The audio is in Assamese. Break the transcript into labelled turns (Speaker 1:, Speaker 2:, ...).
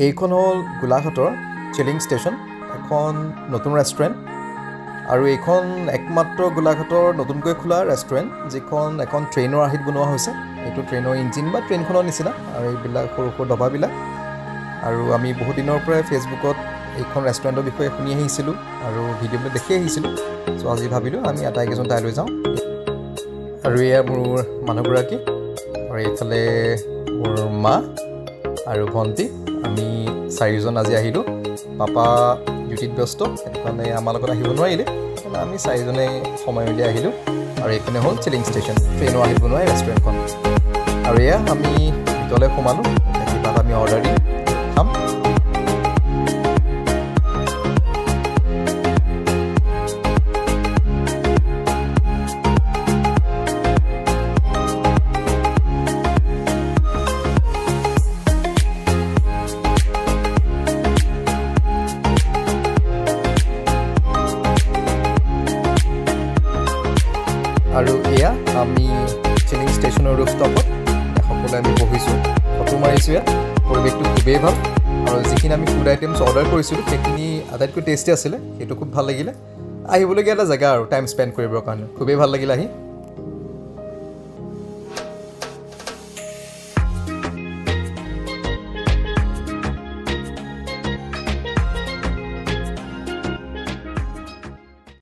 Speaker 1: এইখন হ'ল গোলাঘাটৰ চিলিং ষ্টেচন, এখন নতুন ৰেষ্টুৰেণ্ট। আৰু এইখন একমাত্ৰ গোলাঘাটৰ নতুনকৈ খোলা ৰেষ্টুৰেণ্ট, যিখন এখন ট্ৰেইনৰ আৰ্হিত বনোৱা হৈছে। এইটো ট্ৰেইনৰ ইঞ্জিন বা ট্ৰেইনখনৰ নিচিনা, আৰু এইবিলাক সৰু সৰু ডবাবিলাক। আৰু আমি বহুত দিনৰ পৰাই ফেচবুকত এইখন ৰেষ্টুৰেণ্টৰ বিষয়ে শুনি আহিছিলোঁ আৰু ভিডিঅ'বিলাক দেখি আহিছিলোঁ। চ' আজি ভাবিলোঁ আমি আটাইকেইজন তাইলৈ যাওঁ। আৰু এয়া মোৰ মানুহগৰাকী, আৰু এইফালে মোৰ মা আৰু ভণ্টি। আমি চাৰিজন আজি আহিলোঁ। পাপা ডিউটিত ব্যস্ত, সেইটো কাৰণে আমাৰ লগত আহিব নোৱাৰিলে। সেইকাৰণে আমি চাৰিজনে সময় উলিয়াই আহিলোঁ। আৰু এইখনে হ'ল চিলিং ষ্টেচন, ট্ৰেইনৰ আৰ্হিত বনোৱা ৰেষ্টুৰেণ্টখন। আৰু এয়া আমি ভিতৰলৈ সোমালোঁ, কিবা এটা আমি অৰ্ডাৰ দিম, খাম। আৰু এয়া আমি চিলিং ষ্টেচনৰ ৰুফটপত সকলোৱে আমি বহিছোঁ, ফটো মাৰিছোঁ। ইয়াত পৰিৱেশটো খুবেই ভাল, আৰু যিখিনি আমি ফুড আইটেমছ অৰ্ডাৰ কৰিছিলোঁ সেইখিনি আটাইতকৈ টেষ্টি আছিলে। সেইটো খুব ভাল লাগিলে। আহিবলগীয়া এটা জেগা আৰু টাইম স্পেণ্ড কৰিবৰ কাৰণে খুবেই ভাল লাগিলে আহি।